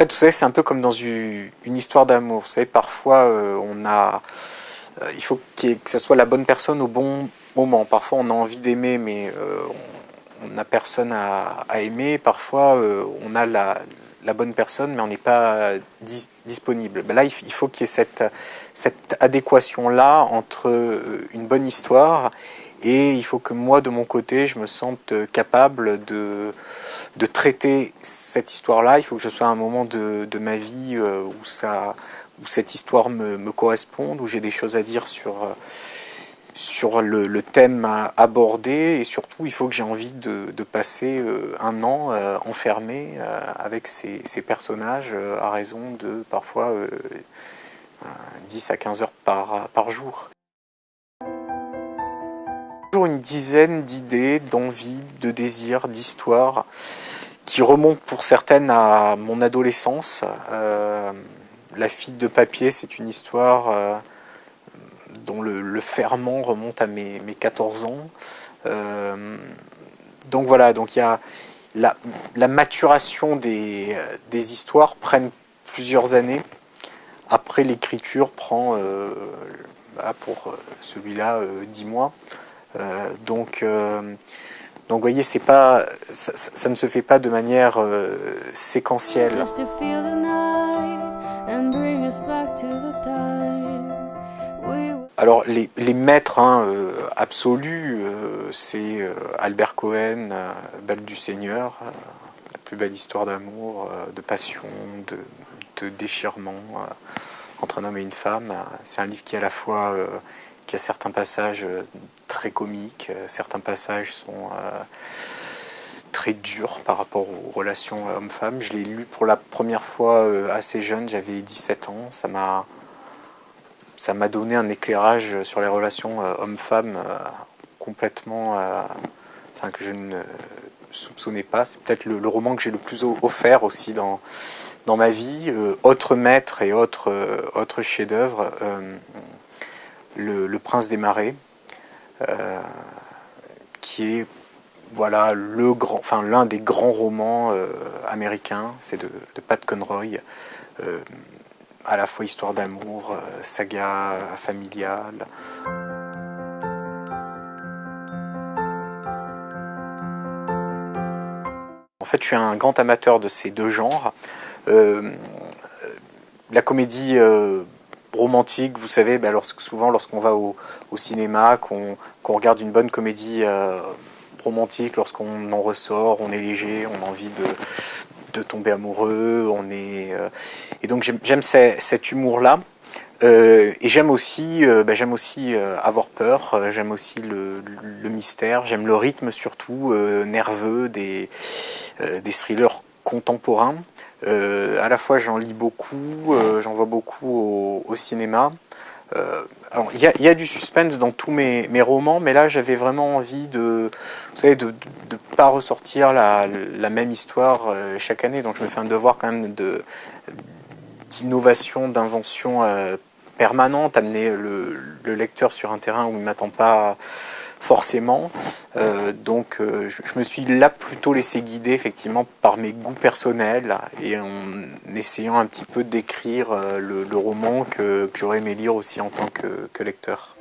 fait, vous savez, c'est un peu comme dans une histoire d'amour. Vous savez, parfois, il faut que ce soit la bonne personne au bon moment. Parfois, on a envie d'aimer, mais on n'a personne à aimer. Parfois, on a la bonne personne, mais on n'est pas disponible. Ben là, il faut qu'il y ait cette adéquation-là entre une bonne histoire et il faut que moi, de mon côté, je me sente capable de traiter cette histoire-là. Il faut que je sois à un moment de ma vie où cette histoire me corresponde, où j'ai des choses à dire sur le thème abordé et surtout il faut que j'ai envie de passer un an enfermé avec ces personnages à raison de parfois 10 à 15 heures par jour. Toujours une dizaine d'idées, d'envies, de désirs, d'histoires qui remontent pour certaines à mon adolescence. La fille de papier, c'est une histoire dont le ferment remonte à mes 14 ans. Donc voilà, donc il y a la maturation des histoires prennent plusieurs années. Après, l'écriture prend, pour celui-là, 10 mois. Donc vous voyez, c'est pas, ça ne se fait pas de manière séquentielle. Alors les maîtres absolus, c'est Albert Cohen, Bal du Seigneur, la plus belle histoire d'amour, de passion, de déchirement entre un homme et une femme. C'est un livre qui à la fois qui a certains passages très comiques, certains passages sont très durs par rapport aux relations hommes-femmes. Je l'ai lu pour la première fois assez jeune, j'avais 17 ans, ça m'a donné un éclairage sur les relations hommes-femmes complètement, que je ne soupçonnais pas. C'est peut-être le roman que j'ai le plus offert aussi dans ma vie. Autre maître et autre chef-d'œuvre, le Prince des Marais, qui est voilà l'un des grands romans américains. C'est de Pat Conroy. À la fois histoire d'amour, saga familiale. En fait, je suis un grand amateur de ces deux genres. La comédie romantique, vous savez, souvent lorsqu'on va au cinéma, qu'on regarde une bonne comédie romantique, lorsqu'on en ressort, on est léger, on a envie de tomber amoureux, et donc j'aime cet humour-là. Et j'aime aussi avoir peur, j'aime aussi le mystère, j'aime le rythme surtout nerveux des thrillers contemporains. À la fois j'en lis beaucoup, j'en vois beaucoup au cinéma. Alors il y a du suspense dans tous mes romans, mais là j'avais vraiment envie de pas ressortir la même histoire chaque année, donc je me fais un devoir quand même d'innovation, d'invention permanente, amener le lecteur sur un terrain où il ne m'attend pas forcément. Donc je me suis là plutôt laissé guider effectivement par mes goûts personnels et en essayant un petit peu d'écrire le roman que j'aurais aimé lire aussi en tant que lecteur.